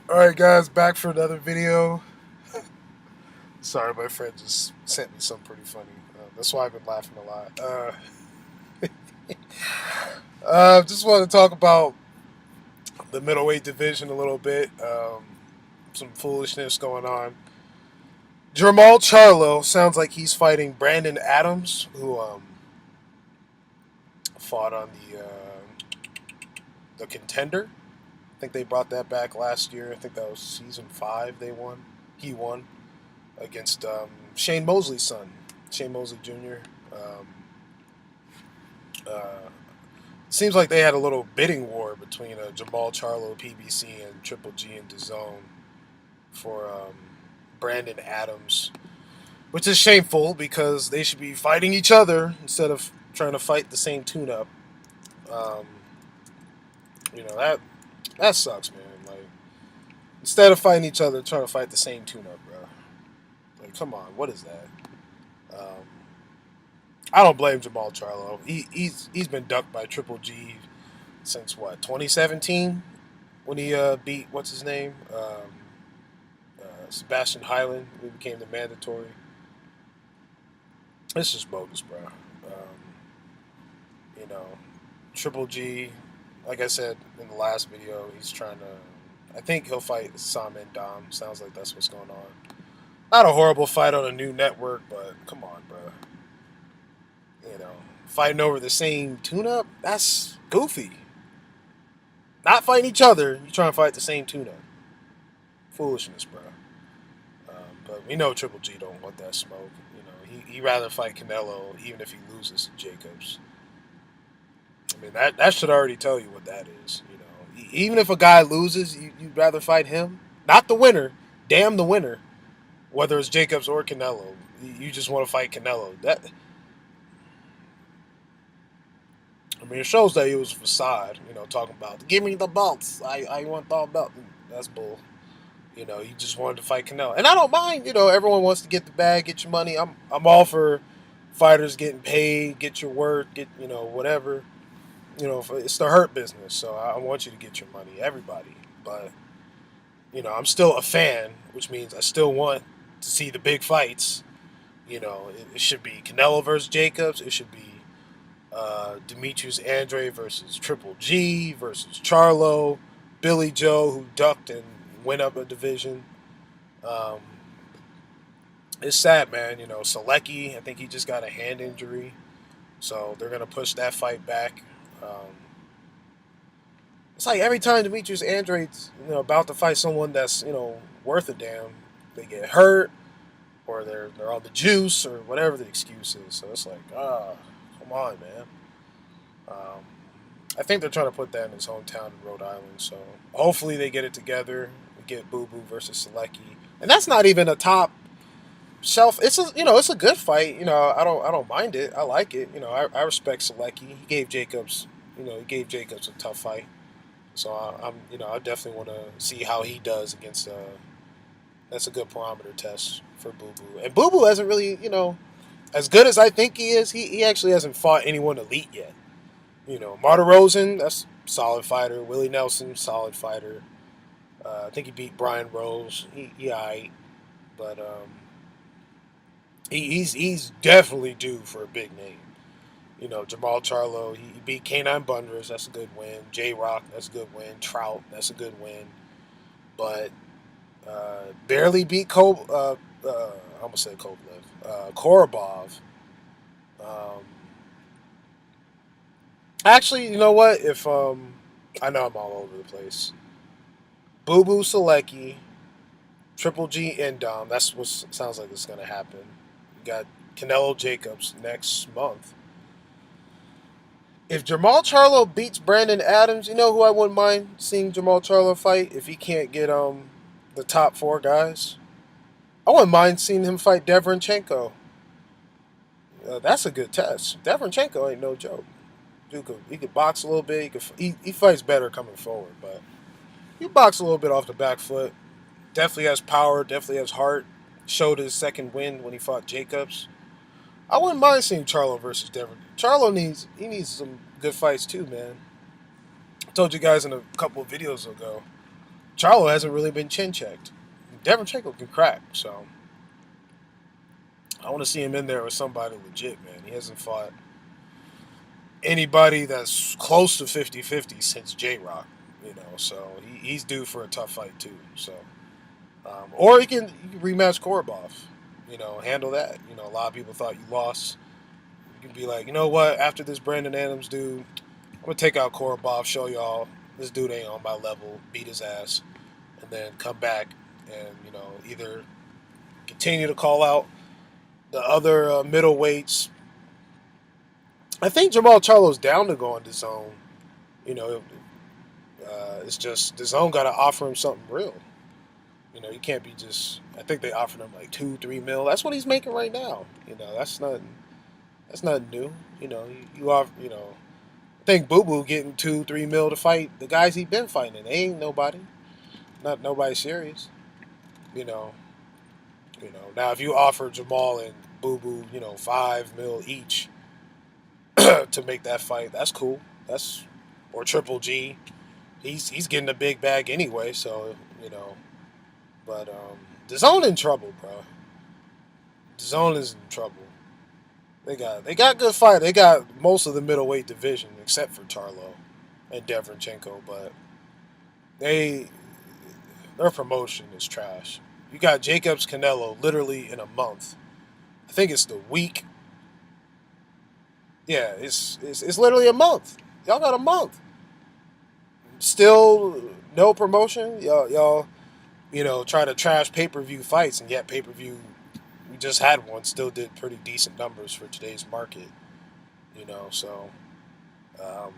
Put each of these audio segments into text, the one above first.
Alright, guys, back for another video. Sorry, my friend just sent me something pretty funny. That's why I've been laughing a lot. Just want to talk about the middleweight division a little bit. Some foolishness going on. Jamal Charlo sounds like he's fighting Brandon Adams, who fought on the Contender. I think they brought that back last year. I think that was season 5. They won. He won against Shane Mosley's son, Shane Mosley Jr. Um, uh, Seems like they had a little bidding war between Jamal Charlo, PBC, and Triple G and DAZN for Brandon Adams, which is shameful because they should be fighting each other instead of trying to fight the same tune-up. Um, that sucks, man. Like instead of fighting each other, trying to fight the same tune-up, bro. Like, come on, what is that? Um, I don't blame Jamal Charlo. He's been ducked by Triple G since what 2017 when he beat what's his name Sebastian Hyland. He became the mandatory. It's just bogus, bro. You know, Triple G, like I said in the last video, he's trying to. I think he'll fight Sam and Dom. Sounds like that's what's going on. Not a horrible fight on a new network, but come on, bro. Fighting over the same tune-up, that's goofy. Not fighting each other, you trying to fight the same tune-up. Foolishness, bro. But we know Triple G don't want that smoke. He rather fight Canelo even if he loses to Jacobs. I mean that should already tell you what that is. Even if a guy loses, you'd rather fight him, not the winner. Damn the winner, whether it's Jacobs or Canelo. You just want to fight Canelo. It shows that he was a facade, talking about, give me the belts. I want the belt. That's bull. You just wanted to fight Canelo. And I don't mind, everyone wants to get the bag, get your money. I'm all for fighters getting paid, get your work, get, whatever. It's the hurt business. So I want you to get your money, everybody. But, I'm still a fan, which means I still want to see the big fights. It should be Canelo versus Jacobs. It should be Demetrius Andre versus Triple G versus Charlo, Billy Joe, who ducked and went up a division. Um, it's sad, man. Selecki, I think he just got a hand injury, so they're gonna push that fight back. It's like every time Demetrius Andre's about to fight someone that's worth a damn, they get hurt or they're on the juice or whatever the excuse is. So it's like, come on, man. Um, I think they're trying to put that in his hometown in Rhode Island. So hopefully they get it together. We get Boo Boo versus Selecki, and that's not even a top shelf. It's a good fight. I don't mind it. I like it. I respect Selecki. He gave Jacobs a tough fight. So I definitely want to see how he does against. That's a good parameter test for Boo Boo, and Boo Boo hasn't really as good as I think he is. He actually hasn't fought anyone elite yet. Marta Rosen, that's a solid fighter. Willie Nelson, solid fighter. I think he beat Brian Rose. He aight, but he's definitely due for a big name. Jamal Charlo, he beat K9 Bunders, that's a good win. J Rock, that's a good win. Trout, that's a good win. But barely beat I almost said Kovalev. Korobov. Um, Actually, you know what? If I know I'm all over the place. Boo Boo Selecki, Triple G Indom. That's what sounds like it's gonna happen. You got Canelo Jacobs next month. If Jamal Charlo beats Brandon Adams, you know who I wouldn't mind seeing Jamal Charlo fight if he can't get the top 4 guys. I wouldn't mind seeing him fight Devranchenko. That's a good test. Devranchenko ain't no joke. He could box a little bit. He fights better coming forward, but he boxed a little bit off the back foot. Definitely has power. Definitely has heart. Showed his second win when he fought Jacobs. I wouldn't mind seeing Charlo versus Devon. Charlo needs some good fights too, man. I told you guys in a couple of videos ago. Charlo hasn't really been chin checked. Devenchenko can crack, so I want to see him in there with somebody legit, man. He hasn't fought anybody that's close to 50-50 since J Rock, so he's due for a tough fight, too. So, or you can rematch Korobov, handle that. A lot of people thought you lost. You can be like, you know what, after this Brandon Adams dude, I'm going to take out Korobov, show y'all this dude ain't on my level, beat his ass, and then come back and, either continue to call out the other middleweights. I think Jamal Charlo's down to go on the zone. You know, it's just the zone got to offer him something real. You can't be just. I think they offered him like 2-3 mil. That's what he's making right now. That's not. That's not new. You are. I think Boo Boo getting 2-3 mil to fight the guys he been fighting. They ain't nobody. Not nobody serious. You know. Now if you offer Jamal and Boo Boo, 5 mil each to make that fight, that's cool. That's or Triple G. He's getting a big bag anyway, so. But the zone in trouble, bro. The zone is in trouble. They got good fight. They got most of the middleweight division except for Charlo and Devenchenko, but they their promotion is trash. You got Jacobs Canelo literally in a month. I think it's the week. Yeah, it's literally a month. Y'all got a month. Still no promotion. Y'all try to trash pay-per-view fights, and yet pay-per-view, we just had one, still did pretty decent numbers for today's market. So um,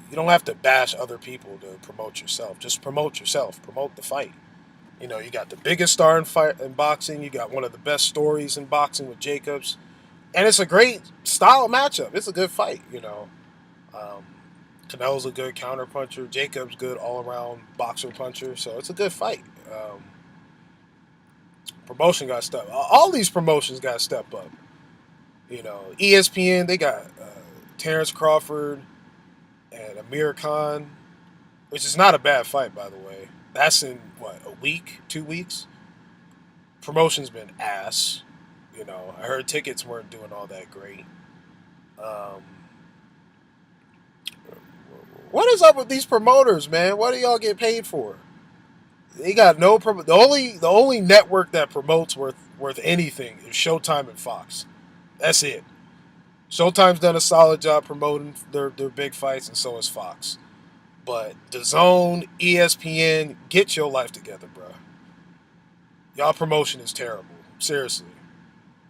you don't have to bash other people to promote yourself. Just promote yourself. Promote the fight. You got the biggest star in boxing. You got one of the best stories in boxing with Jacobs, and it's a great style matchup. It's a good fight. Um, Canelo's a good counter puncher. Jacobs good all around boxer puncher. So it's a good fight. Promotion got to step. All these promotions got to step up. ESPN, they got Terrence Crawford and Amir Khan, which is not a bad fight, by the way. That's in what, a week, 2 weeks. Promotion's been ass. I heard tickets weren't doing all that great. Um, what is up with these promoters, man? What do y'all get paid for? They got no the only network that promotes worth anything is Showtime and Fox. That's it. Showtime's done a solid job promoting their big fights, and so has Fox. But DAZN, ESPN, get your life together, bro. Y'all promotion is terrible. Seriously,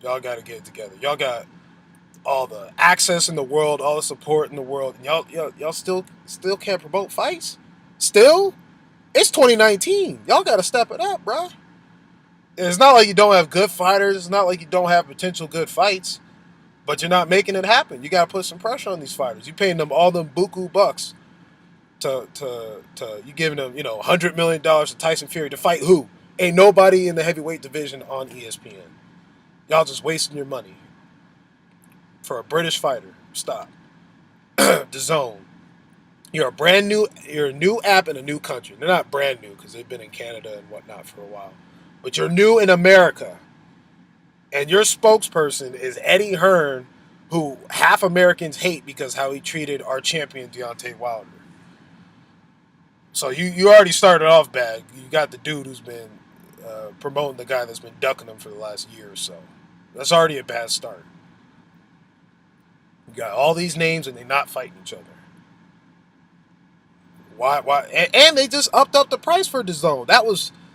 y'all got to get it together. Y'all got all the access in the world, all the support in the world, and y'all still can't promote fights. Still, it's 2019. Y'all got to step it up, bro. It's not like you don't have good fighters. It's not like you don't have potential good fights, but you're not making it happen. You got to put some pressure on these fighters. You're paying them all them buku bucks to you giving them $100 million to Tyson Fury to fight who? Ain't nobody in the heavyweight division on ESPN. Y'all just wasting your money for a British fighter. Stop. DAZN. You're a new app in a new country. They're not brand new because they've been in Canada and whatnot for a while. But you're new in America. And your spokesperson is Eddie Hearn, who half Americans hate because how he treated our champion Deontay Wilder. So you already started off bad. You got the dude who's been promoting the guy that's been ducking him for the last year or so. That's already a bad start. You got all these names and they're not fighting each other. Why? And they just upped up the price for DAZN.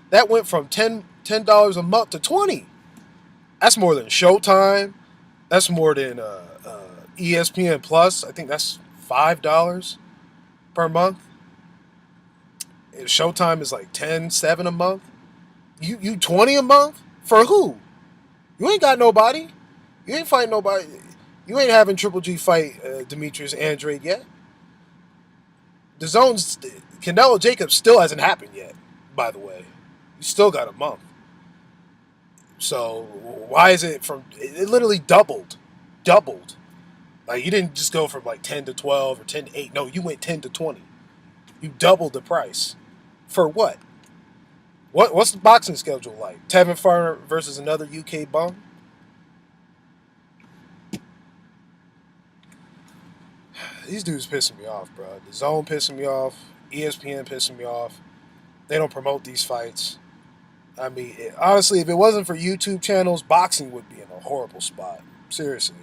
That went from $10 a month to $20. That's more than Showtime. That's more than ESPN Plus. I think that's $5 per month. And Showtime is like 10-7 a month. You 20 a month for who? You ain't got nobody. You ain't fighting nobody. You ain't having Triple G fight Demetrius Andrade yet. The zone's Canelo Jacobs still hasn't happened yet. By the way, you still got a month. So why is it from? It literally doubled. Like you didn't just go from like 10 to 12 or 10 to 8. No, you went 10 to 20. You doubled the price. For what? What's the boxing schedule like? Tevin Farmer versus another UK bum? These dudes pissing me off, bro. The Zone pissing me off. ESPN pissing me off. They don't promote these fights. I mean, honestly, if it wasn't for YouTube channels, boxing would be in a horrible spot. Seriously.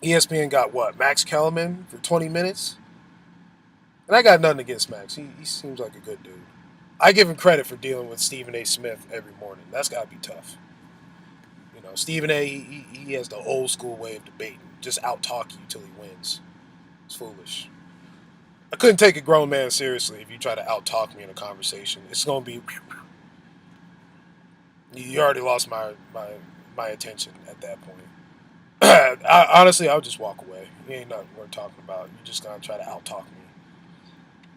ESPN got what? Max Kellerman for 20 minutes? And I got nothing against Max. He seems like a good dude. I give him credit for dealing with Stephen A. Smith every morning. That's got to be tough. You know, Stephen A. He has the old school way of debating. Just out talk you till he wins. It's foolish. I couldn't take a grown man seriously if you try to out talk me in a conversation. It's gonna be you already lost my attention at that point. Honestly, I'll just walk away. You ain't nothing worth talking about. You're just gonna try to out talk me.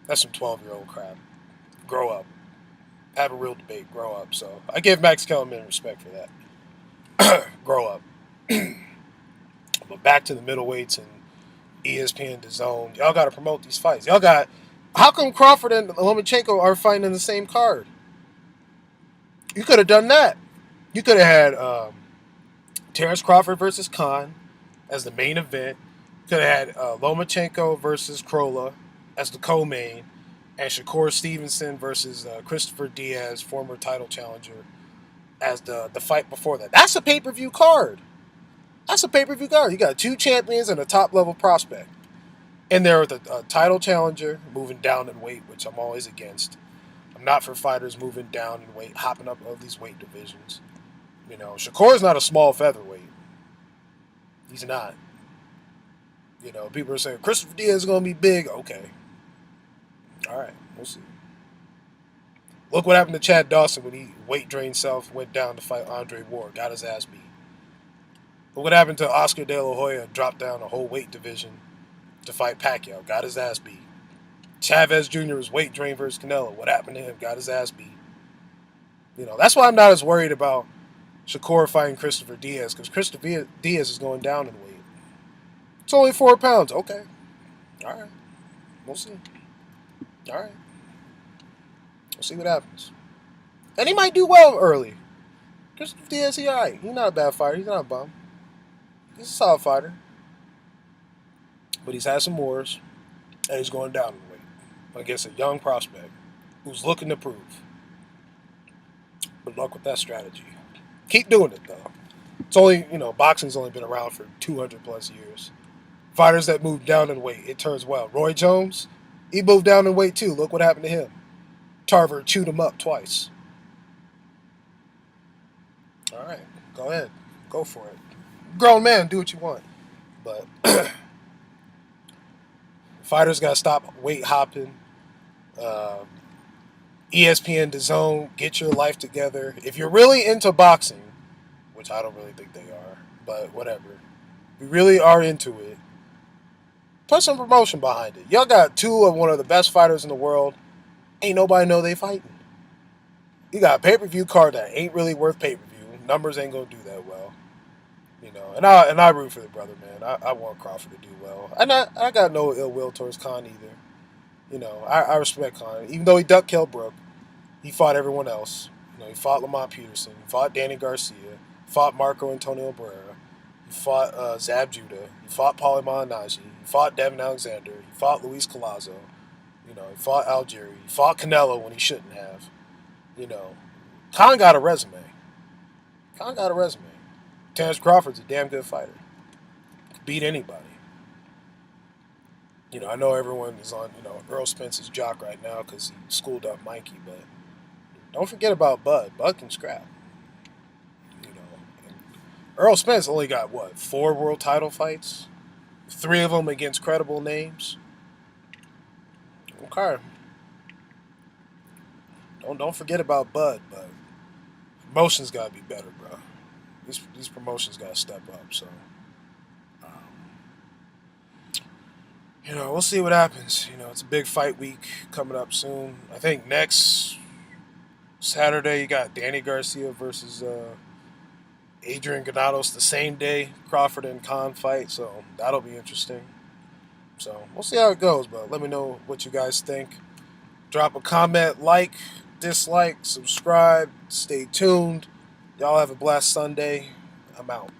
That's some 12-year-old crap. Grow up. Have a real debate. Grow up. So I give Max Kellerman respect for that. Grow up. But back to the middleweights and ESPN, DAZN. Y'all got to promote these fights. Y'all got. How come Crawford and Lomachenko are fighting in the same card? You could have done that. You could have had Terrence Crawford versus Khan as the main event. Could have had Lomachenko versus Krolla as the co-main, and Shakur Stevenson versus Christopher Diaz, former title challenger, as the fight before that. That's a pay-per-view card. That's a pay-per-view card. You got two champions and a top-level prospect. And there with a title challenger moving down in weight, which I'm always against. I'm not for fighters moving down in weight, hopping up all these weight divisions. You know, Shakur's not a small featherweight. He's not. You know, people are saying Christopher Diaz is going to be big. Okay. All right, we'll see. Look what happened to Chad Dawson when he weight drained self, went down to fight Andre Ward, got his ass beat. Look what happened to Oscar De La Hoya, dropped down a whole weight division to fight Pacquiao, got his ass beat. Chavez Jr. was weight drained versus Canelo. What happened to him? Got his ass beat. You know, that's why I'm not as worried about Shakur fighting Christopher Diaz, because Christopher Diaz is going down in weight. It's only 4 pounds. Okay. All right. We'll see. All right. We'll see what happens. And he might do well early. Christopher Diaz, he all right. He's not a bad fighter. He's not a bum. He's a solid fighter. But he's had some wars, and he's going down in weight against a young prospect who's looking to prove. Good luck with that strategy. Keep doing it, though. It's only, boxing's only been around for 200 plus years. Fighters that move down in weight, it turns well. Roy Jones, he moved down in weight too. Look what happened to him. Tarver chewed him up twice. All right, go ahead. Go for it. Grown man, do what you want. But fighters got to stop weight hopping. ESPN, DAZN, get your life together. If you're really into boxing, which I don't really think they are, but whatever. If you really are into it, put some promotion behind it. Y'all got two of one of the best fighters in the world. Ain't nobody know they fighting. You got a pay-per-view card that ain't really worth pay-per-view. Numbers ain't gonna do that well. And I root for the brother, man. I want Crawford to do well. And I got no ill will towards Khan either. I respect Khan. Even though he ducked Kell Brook, he fought everyone else. He fought Lamont Peterson, he fought Danny Garcia, he fought Marco Antonio Barrera, he fought Zab Judah, he fought Paulie Malignaggi, he fought Devin Alexander, he fought Luis Collazo, he fought Algieri, he fought Canelo when he shouldn't have. Khan got a resume. Terrence Crawford's a damn good fighter. Could beat anybody. I know everyone is on, Earl Spence's jock right now because he schooled up Mikey, but don't forget about Bud. Bud can scrap. Earl Spence only got, 4 world title fights? 3 of them against credible names? Okay. Don't forget about Bud, but promotions got to be better, bro. These promotions got to step up, so... we'll see what happens. It's a big fight week coming up soon. I think next Saturday you got Danny Garcia versus Adrian Granados the same day Crawford and Khan fight, so that'll be interesting. So we'll see how it goes, but let me know what you guys think. Drop a comment, like, dislike, subscribe, stay tuned. Y'all have a blessed Sunday. I'm out.